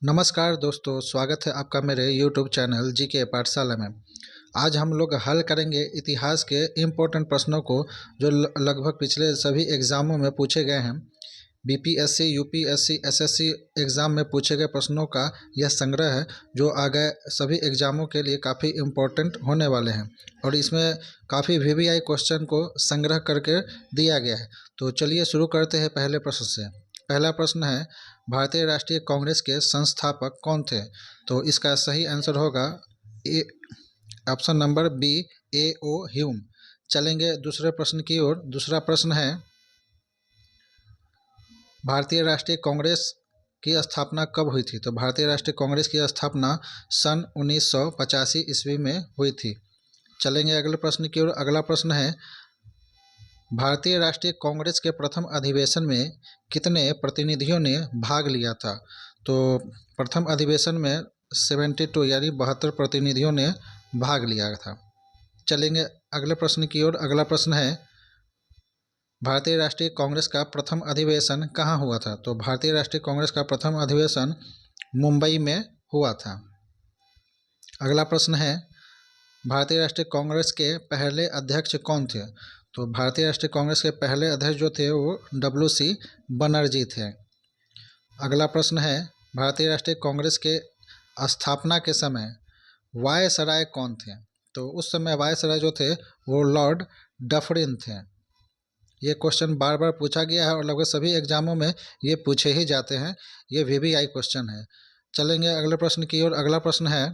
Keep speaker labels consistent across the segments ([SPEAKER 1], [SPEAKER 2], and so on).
[SPEAKER 1] नमस्कार दोस्तों, स्वागत है आपका मेरे YouTube चैनल जीके पाठशाला में। आज हम लोग हल करेंगे इतिहास के इम्पोर्टेंट प्रश्नों को जो लगभग पिछले सभी एग्ज़ामों में पूछे गए हैं। बीपीएससी, यूपीएससी, एसएससी एग्ज़ाम में पूछे गए प्रश्नों का यह संग्रह है जो आगे सभी एग्ज़ामों के लिए काफ़ी इम्पोर्टेंट होने वाले हैं और इसमें काफ़ी वीवीआई क्वेश्चन को संग्रह करके दिया गया है। तो चलिए शुरू करते हैं पहले प्रश्न से। पहला प्रश्न है, भारतीय राष्ट्रीय कांग्रेस के संस्थापक कौन थे? तो इसका सही आंसर होगा option number B, A.O. Hume. चलेंगे दूसरे प्रश्न की ओर। दूसरा प्रश्न है, भारतीय राष्ट्रीय कांग्रेस की स्थापना कब हुई थी? तो भारतीय राष्ट्रीय कांग्रेस की स्थापना सन 1985 ईस्वी में हुई थी। चलेंगे अगले प्रश्न की ओर। अगला प्रश्न है, भारतीय राष्ट्रीय कांग्रेस के प्रथम अधिवेशन में कितने प्रतिनिधियों ने भाग लिया था? तो प्रथम अधिवेशन में 72 यानी 72 प्रतिनिधियों ने भाग लिया था। चलेंगे अगले प्रश्न की ओर। अगला प्रश्न है, भारतीय राष्ट्रीय कांग्रेस का प्रथम अधिवेशन कहाँ हुआ था? तो भारतीय राष्ट्रीय कांग्रेस का प्रथम अधिवेशन मुंबई में हुआ था। अगला प्रश्न है, भारतीय राष्ट्रीय कांग्रेस के पहले अध्यक्ष कौन थे? तो भारतीय राष्ट्रीय कांग्रेस के पहले अध्यक्ष जो थे वो WC बनर्जी थे। अगला प्रश्न है, भारतीय राष्ट्रीय कांग्रेस के स्थापना के समय वायसराय कौन थे? तो उस समय वायसराय जो थे वो लॉर्ड डफरिन थे। ये क्वेश्चन बार बार पूछा गया है और लगभग सभी एग्जामों में ये पूछे ही जाते हैं। ये VVI क्वेश्चन है। चलेंगे अगले प्रश्न की ओर। अगला प्रश्न है,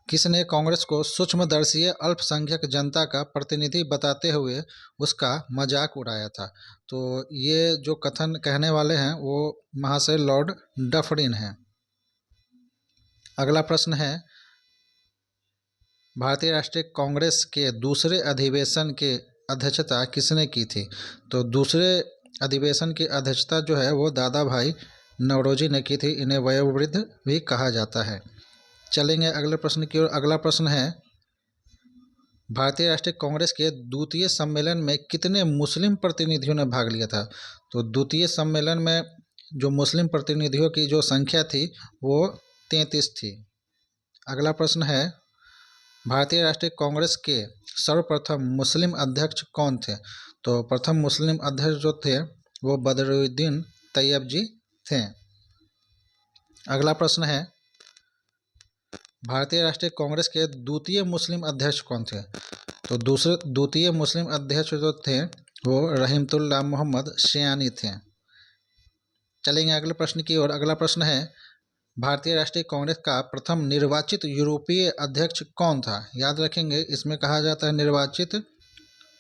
[SPEAKER 1] किसने कांग्रेस को सूक्ष्मदर्शीय अल्पसंख्यक जनता का प्रतिनिधि बताते हुए उसका मजाक उड़ाया था? तो ये जो कथन कहने वाले हैं वो महाशय लॉर्ड डफरिन हैं। अगला प्रश्न है, भारतीय राष्ट्रीय कांग्रेस के दूसरे अधिवेशन की अध्यक्षता किसने की थी? तो दूसरे अधिवेशन की अध्यक्षता जो है वो दादा भाई नौरोजी ने की थी। इन्हें वयोवृद्ध भी कहा जाता है। चलेंगे अगले प्रश्न की ओर। अगला प्रश्न है, भारतीय राष्ट्रीय कांग्रेस के द्वितीय सम्मेलन में कितने मुस्लिम प्रतिनिधियों ने भाग लिया था? तो द्वितीय सम्मेलन में जो मुस्लिम प्रतिनिधियों की जो संख्या थी वो 33 थी। अगला प्रश्न है, भारतीय राष्ट्रीय कांग्रेस के सर्वप्रथम मुस्लिम अध्यक्ष कौन थे? तो प्रथम मुस्लिम अध्यक्ष जो थे वो बदरुद्दीन तैयब जी थे। अगला प्रश्न है, भारतीय राष्ट्रीय कांग्रेस के द्वितीय मुस्लिम अध्यक्ष कौन थे? तो द्वितीय मुस्लिम अध्यक्ष जो थे वो रहीमतुल्लाह मोहम्मद शियानी थे। चलेंगे अगले प्रश्न की ओर। अगला प्रश्न है, भारतीय राष्ट्रीय कांग्रेस का प्रथम निर्वाचित यूरोपीय अध्यक्ष कौन था? याद रखेंगे, इसमें कहा जाता है निर्वाचित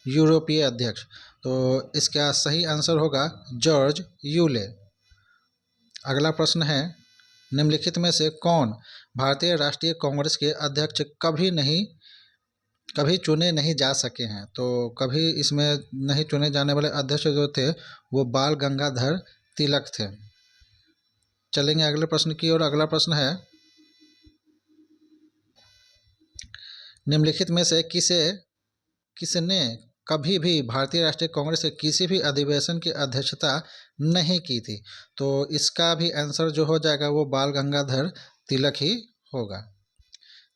[SPEAKER 1] यूरोपीय अध्यक्ष। तो इसका सही आंसर होगा जॉर्ज यूले। अगला प्रश्न है, निम्नलिखित में से कौन भारतीय राष्ट्रीय कांग्रेस के अध्यक्ष कभी चुने नहीं जा सके हैं? तो कभी इसमें नहीं चुने जाने वाले अध्यक्ष जो थे वो बाल गंगाधर तिलक थे। चलेंगे अगले प्रश्न की ओर। अगला प्रश्न है, निम्नलिखित में से किसने कभी भी भारतीय राष्ट्रीय कांग्रेस के किसी भी अधिवेशन की अध्यक्षता नहीं की थी? तो इसका भी आंसर जो हो जाएगा वो बाल गंगाधर तिलक ही होगा।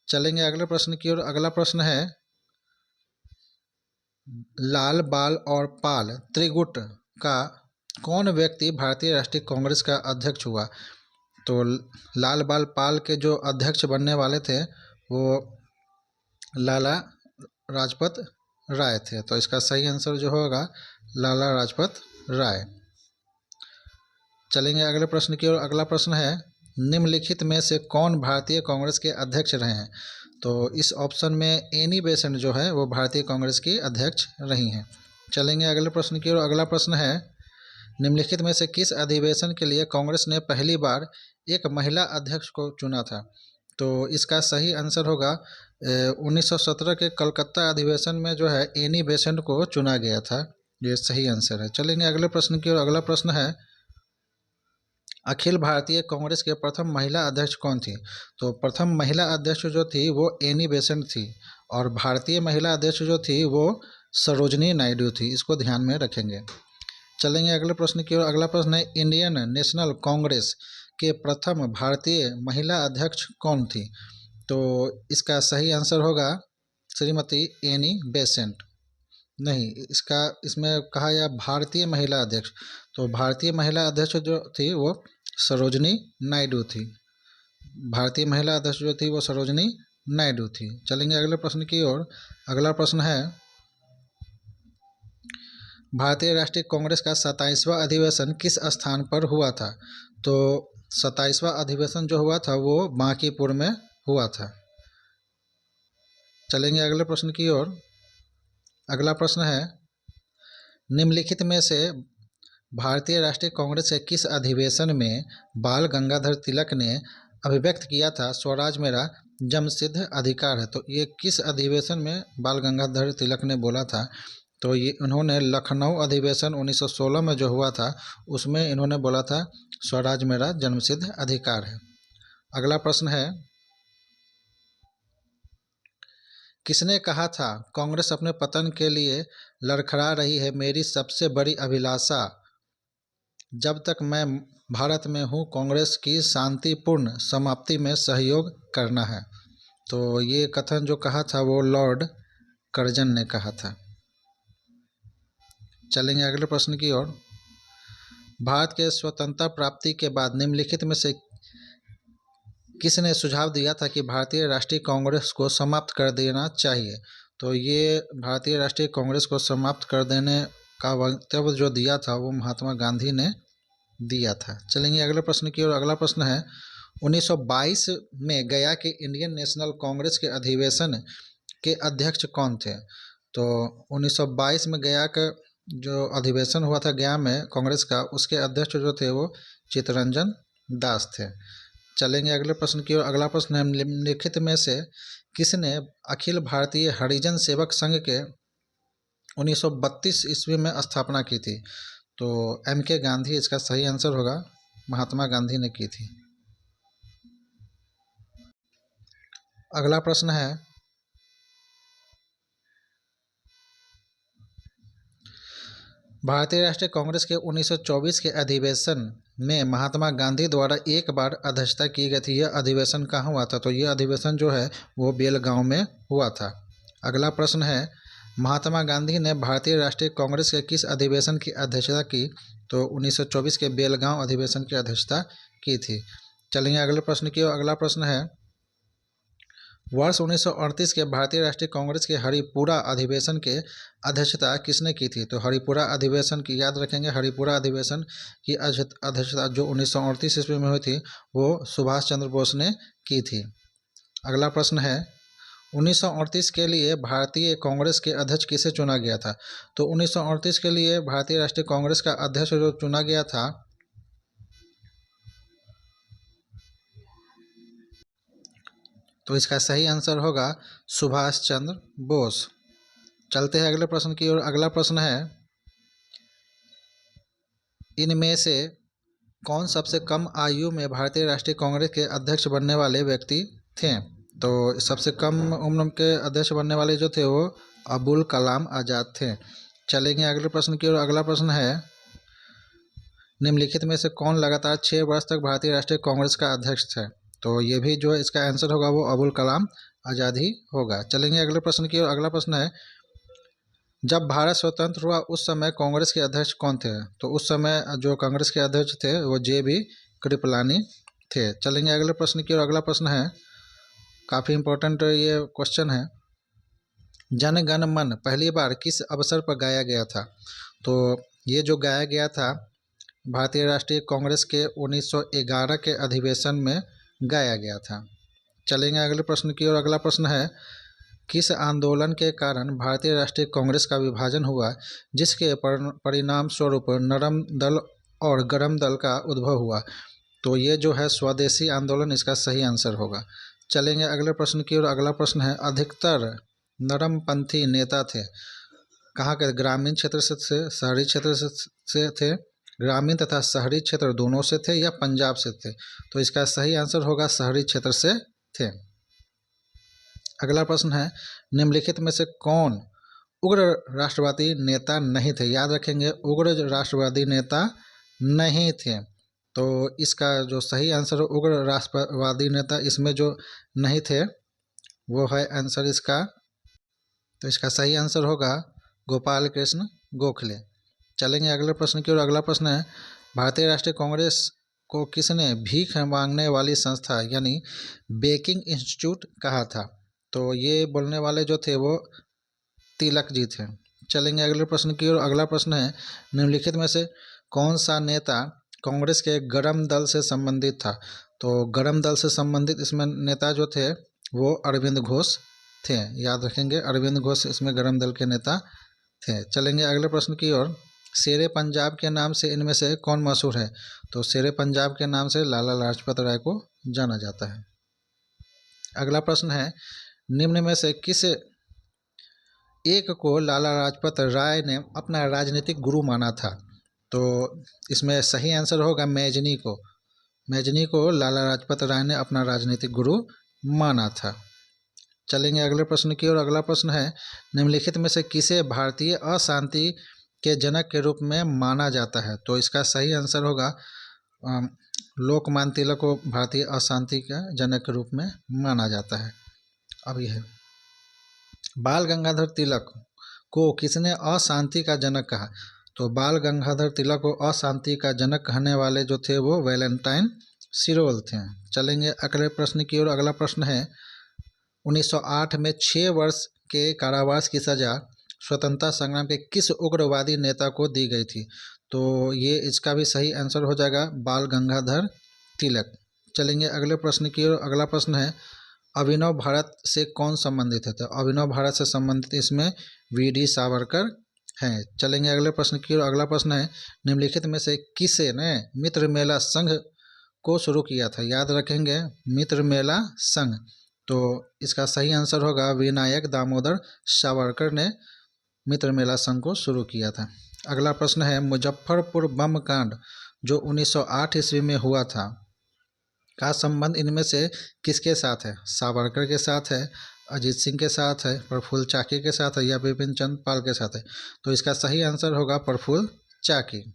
[SPEAKER 1] चलेंगे अगले प्रश्न की ओर। अगला प्रश्न है, लाल बाल और पाल त्रिगुट का कौन व्यक्ति भारतीय राष्ट्रीय कांग्रेस का अध्यक्ष हुआ? तो लाल बाल पाल के जो अध्यक्ष बनने वाले थे वो लाला लाजपत राय थे। तो इसका सही आंसर जो होगा लाला लाजपत राय। चलेंगे अगले प्रश्न की ओर। अगला प्रश्न है, निम्नलिखित में से कौन भारतीय कांग्रेस के अध्यक्ष रहे हैं? तो इस ऑप्शन में एनी बेसेंट जो है वो भारतीय कांग्रेस की अध्यक्ष रही हैं। चलेंगे अगले प्रश्न की ओर। अगला प्रश्न है, निम्नलिखित में से किस अधिवेशन के लिए कांग्रेस ने पहली बार एक महिला अध्यक्ष को चुना था? तो इसका सही आंसर होगा 1917 के कलकत्ता अधिवेशन में जो है एनी बेसेंट को चुना गया था। ये सही आंसर है। चलेंगे अगले प्रश्न की ओर। अगला प्रश्न है, अखिल भारतीय कांग्रेस के प्रथम महिला अध्यक्ष कौन थी? तो प्रथम महिला अध्यक्ष जो थी वो एनी बेसेंट थी और भारतीय महिला अध्यक्ष जो थी वो सरोजनी नायडू थी। इसको ध्यान में रखेंगे। चलेंगे अगले प्रश्न की ओर। अगला प्रश्न है इंडियन नेशनल कांग्रेस के प्रथम भारतीय महिला अध्यक्ष कौन थी? तो इसका सही आंसर होगा श्रीमती एनी बेसेंट। नहीं, इसमें कहा गया भारतीय महिला अध्यक्ष, तो भारतीय महिला अध्यक्ष जो थी वो सरोजनी नायडू थी। भारतीय महिला अध्यक्ष जो थी वो सरोजनी नायडू थी। चलेंगे अगले प्रश्न की ओर। अगला प्रश्न है भारतीय राष्ट्रीय कांग्रेस का 27वां अधिवेशन किस स्थान पर हुआ था? तो 27वां अधिवेशन जो हुआ था वो बांकीपुर में हुआ था। चलेंगे अगले प्रश्न की ओर। अगला प्रश्न है निम्नलिखित में से भारतीय राष्ट्रीय कांग्रेस के किस अधिवेशन में बाल गंगाधर तिलक ने अभिव्यक्त किया था स्वराज मेरा जन्मसिद्ध अधिकार है? तो ये किस अधिवेशन में बाल गंगाधर तिलक ने बोला था? तो ये उन्होंने लखनऊ अधिवेशन 1916 में जो हुआ था उसमें इन्होंने बोला था स्वराज मेरा जन्मसिद्ध अधिकार है। अगला प्रश्न है किसने कहा था कांग्रेस अपने पतन के लिए लड़खड़ा रही है, मेरी सबसे बड़ी अभिलाषा जब तक मैं भारत में हूँ कांग्रेस की शांतिपूर्ण समाप्ति में सहयोग करना है? तो ये कथन जो कहा था वो लॉर्ड कर्जन ने कहा था। चलेंगे अगले प्रश्न की ओर। भारत के स्वतंत्रता प्राप्ति के बाद निम्नलिखित में से किसने सुझाव दिया था कि भारतीय राष्ट्रीय कांग्रेस को समाप्त कर देना चाहिए? तो ये भारतीय राष्ट्रीय कांग्रेस को समाप्त कर देने का वक्तव्य जो दिया था वो महात्मा गांधी ने दिया था। चलेंगे अगले प्रश्न की ओर। अगला प्रश्न है 1922 में गया के इंडियन नेशनल कांग्रेस के अधिवेशन के अध्यक्ष कौन थे? तो 1922 में गया का जो अधिवेशन हुआ था गया में कांग्रेस का, उसके अध्यक्ष जो थे वो चित्तरंजन दास थे। चलेंगे अगले प्रश्न की ओर। अगला प्रश्न है निम्नलिखित में से किसने अखिल भारतीय हरिजन सेवक संघ के 1932 ईस्वी में स्थापना की थी? तो M.K. गांधी इसका सही आंसर होगा, महात्मा गांधी ने की थी। अगला प्रश्न है भारतीय राष्ट्रीय कांग्रेस के 1924 के अधिवेशन में महात्मा गांधी द्वारा एक बार अध्यक्षता की गई थी। यह अधिवेशन कहाँ हुआ था? तो यह अधिवेशन जो है वो बेलगांव में हुआ था। अगला प्रश्न है महात्मा गांधी ने भारतीय राष्ट्रीय कांग्रेस के किस अधिवेशन की अध्यक्षता की? तो 1924 के बेलगांव अधिवेशन की अध्यक्षता की थी। चलेंगे अगले प्रश्न की ओर। अगला प्रश्न है वर्ष 1938 के भारतीय राष्ट्रीय कांग्रेस के हरिपुरा अधिवेशन के अध्यक्षता किसने की थी? तो हरिपुरा अधिवेशन की याद रखेंगे, हरिपुरा अधिवेशन की अध्यक्षता जो 1938 ईस्वी में हुई थी वो सुभाष चंद्र बोस ने की थी। अगला प्रश्न है 1938 के लिए भारतीय कांग्रेस के अध्यक्ष किसे चुना गया था? तो 1938 के लिए भारतीय राष्ट्रीय कांग्रेस का अध्यक्ष जो चुना गया था तो इसका सही आंसर होगा सुभाष चंद्र बोस। चलते हैं अगले प्रश्न की ओर। अगला प्रश्न है इनमें से कौन सबसे कम आयु में भारतीय राष्ट्रीय कांग्रेस के अध्यक्ष बनने वाले व्यक्ति थे? तो सबसे कम उम्र के अध्यक्ष बनने वाले जो थे वो अबुल कलाम आज़ाद थे। चलेंगे अगले प्रश्न की ओर। अगला प्रश्न है निम्नलिखित में से कौन लगातार 6 वर्ष तक भारतीय राष्ट्रीय कांग्रेस का अध्यक्ष थे? तो ये भी जो इसका आंसर होगा वो अबुल कलाम आज़ाद ही होगा। चलेंगे अगले प्रश्न की ओर। अगला प्रश्न है जब भारत स्वतंत्र हुआ उस समय कांग्रेस के अध्यक्ष कौन थे? तो उस समय जो कांग्रेस के अध्यक्ष थे वो JB कृपलानी थे। चलेंगे अगले प्रश्न की ओर। अगला प्रश्न है काफ़ी इम्पोर्टेंट ये क्वेश्चन है जन गण मन पहली बार किस अवसर पर गाया गया था? तो ये जो गाया गया था भारतीय राष्ट्रीय कांग्रेस के 1911 के अधिवेशन में गाया गया था। चलेंगे अगले प्रश्न की ओर। अगला प्रश्न है किस आंदोलन के कारण भारतीय राष्ट्रीय कांग्रेस का विभाजन हुआ जिसके परिणाम स्वरूप नरम दल और गरम दल का उद्भव हुआ? तो ये जो है स्वदेशी आंदोलन इसका सही आंसर होगा। चलेंगे अगले प्रश्न की ओर। अगला प्रश्न है अधिकतर नरमपंथी नेता थे कहाँ के? ग्रामीण क्षेत्र से थे, शहरी क्षेत्र से थे, ग्रामीण तथा शहरी क्षेत्र दोनों से थे या पंजाब से थे? तो इसका सही आंसर होगा शहरी क्षेत्र से थे। अगला प्रश्न है निम्नलिखित में से कौन उग्र राष्ट्रवादी नेता नहीं थे। याद रखेंगे, उग्र राष्ट्रवादी नेता नहीं थे। तो इसका जो सही आंसर उग्र राष्ट्रवादी नेता इसमें जो नहीं थे वो है आंसर इसका। तो इसका सही आंसर होगा गोपाल कृष्ण गोखले। चलेंगे अगले प्रश्न की ओर। अगला प्रश्न है, भारतीय राष्ट्रीय कांग्रेस को किसने भीख मांगने वाली संस्था यानी बेकिंग इंस्टीट्यूट कहा था? तो ये बोलने वाले जो थे वो तिलक जी थे। चलेंगे अगले प्रश्न की ओर। अगला प्रश्न है, निम्नलिखित में से कौन सा नेता कांग्रेस के गरम दल से संबंधित था? तो गरम दल से संबंधित इसमें नेता जो थे वो अरविंद घोष थे। याद रखेंगे, अरविंद घोष इसमें गरम दल के नेता थे। चलेंगे अगले प्रश्न की ओर। शेरे पंजाब के नाम से इनमें से कौन मशहूर है? तो शेरे पंजाब के नाम से लाला लाजपत राय को जाना जाता है। अगला प्रश्न है, निम्न में से किस एक को लाला लाजपत राय ने अपना राजनीतिक गुरु माना था? तो इसमें सही आंसर होगा मेजनी को। मेजनी को लाला लाजपत राय ने अपना राजनीतिक गुरु माना था। चलेंगे अगले प्रश्न की ओर। अगला प्रश्न है, निम्नलिखित में से किसे भारतीय अशांति के जनक के रूप में माना जाता है? तो इसका सही आंसर होगा लोकमान्य तिलक को भारतीय अशांति के जनक के रूप में माना जाता है। अब यह बाल गंगाधर तिलक को किसने अशांति का जनक कहा? तो बाल गंगाधर तिलक को अशांति का जनक कहने वाले जो थे वो वैलेंटाइन सिरोल थे। चलेंगे अगले प्रश्न की ओर। अगला प्रश्न है, 1908 में 6 वर्ष के कारावास की सजा स्वतंत्रता संग्राम के किस उग्रवादी नेता को दी गई थी? तो ये इसका भी सही आंसर हो जाएगा बाल गंगाधर तिलक। चलेंगे अगले प्रश्न की ओर। अगला प्रश्न है, अभिनव भारत से कौन संबंधित है? तो अभिनव भारत से संबंधित इसमें वी.डी. सावरकर हैं। चलेंगे अगले प्रश्न की ओर। अगला प्रश्न है, निम्नलिखित में से किसे ने मित्र मेला संघ को शुरू किया था? याद रखेंगे, मित्र मेला संघ। तो इसका सही आंसर होगा विनायक दामोदर सावरकर ने मित्र मेला संघ को शुरू किया था। अगला प्रश्न है, मुजफ्फरपुर बम कांड जो 1908 ईस्वी में हुआ था का संबंध इनमें से किसके साथ है? सावरकर के साथ है, अजीत सिंह के साथ है, प्रफुल्ल चाकी के साथ है या बिपिन चंद्र पाल के साथ है? तो इसका सही आंसर होगा प्रफुल्ल चाकी।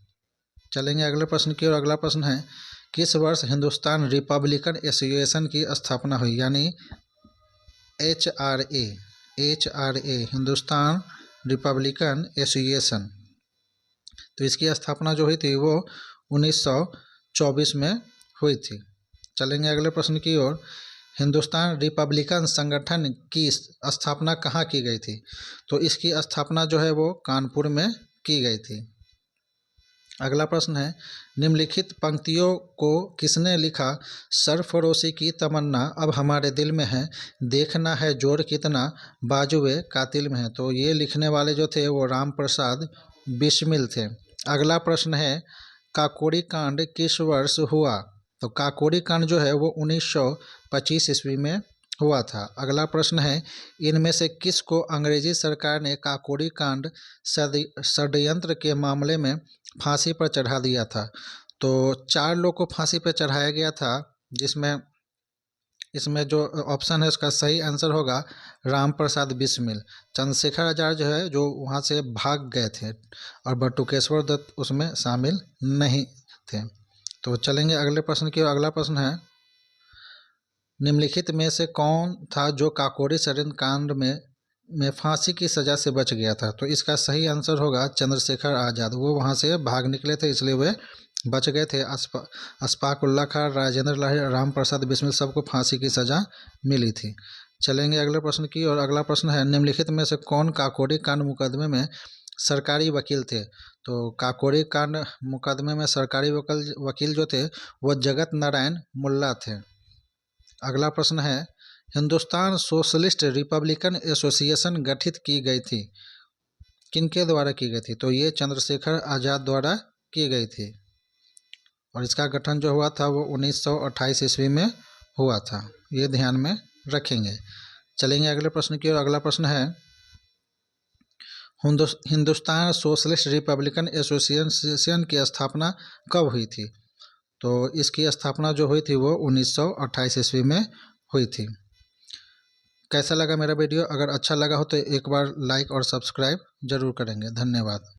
[SPEAKER 1] चलेंगे अगले प्रश्न की ओर। अगला प्रश्न है, किस वर्ष हिंदुस्तान रिपब्लिकन एसोसिएशन की स्थापना हुई? यानी HRA हिंदुस्तान रिपब्लिकन एसोसिएशन। तो इसकी स्थापना जो हुई थी वो 1924 में हुई थी। चलेंगे अगले प्रश्न की ओर। हिंदुस्तान रिपब्लिकन संगठन की स्थापना कहाँ की गई थी? तो इसकी स्थापना जो है वो कानपुर में की गई थी। अगला प्रश्न है, निम्नलिखित पंक्तियों को किसने लिखा? सरफरोशी की तमन्ना अब हमारे दिल में है, देखना है जोर कितना बाजुए कातिल में है। तो ये लिखने वाले जो थे वो राम प्रसाद बिस्मिल थे। अगला प्रश्न है, काकोरी कांड किस वर्ष हुआ? तो काकोरी कांड जो है वो 1925 ईस्वी में हुआ था। अगला प्रश्न है, इनमें से किस को अंग्रेजी सरकार ने काकोरी कांड षड्यंत्र के मामले में फांसी पर चढ़ा दिया था? तो 4 लोग को फांसी पर चढ़ाया गया था, जिसमें इसमें जो ऑप्शन है उसका सही आंसर होगा राम प्रसाद बिस्मिल। चंद्रशेखर आजाद जो है जो वहाँ से भाग गए थे और बटुकेश्वर दत्त उसमें शामिल नहीं थे। तो चलेंगे अगले प्रश्न की। अगला प्रश्न है, निम्नलिखित में से कौन था जो काकोरी षड्यंत्र कांड में फांसी की सज़ा से बच गया था? तो इसका सही आंसर होगा चंद्रशेखर आज़ाद। वो वहाँ से भाग निकले थे इसलिए वे बच गए थे। अशफाक उल्लाह खां, राजेंद्र लाहिड़ी, राम प्रसाद बिस्मिल सबको फांसी की सज़ा मिली थी। चलेंगे अगले प्रश्न की और। अगला प्रश्न है, निम्नलिखित में से कौन काकोरी कांड मुकदमे में सरकारी वकील थे? तो काकोरी कांड मुकदमे में सरकारी वकील जो थे वो जगत नारायण मुल्ला थे। अगला प्रश्न है, हिंदुस्तान सोशलिस्ट रिपब्लिकन एसोसिएशन गठित की गई थी, किनके द्वारा की गई थी? तो ये चंद्रशेखर आज़ाद द्वारा की गई थी और इसका गठन जो हुआ था वो 1928 ईस्वी में हुआ था। ये ध्यान में रखेंगे। चलेंगे अगले प्रश्न की ओर। अगला प्रश्न है, हिंदुस्तान सोशलिस्ट रिपब्लिकन एसोसिएशन की स्थापना कब हुई थी? तो इसकी स्थापना जो हुई थी वो 1928 ईस्वी में हुई थी। कैसा लगा मेरा वीडियो? अगर अच्छा लगा हो तो एक बार लाइक और सब्सक्राइब जरूर करेंगे। धन्यवाद।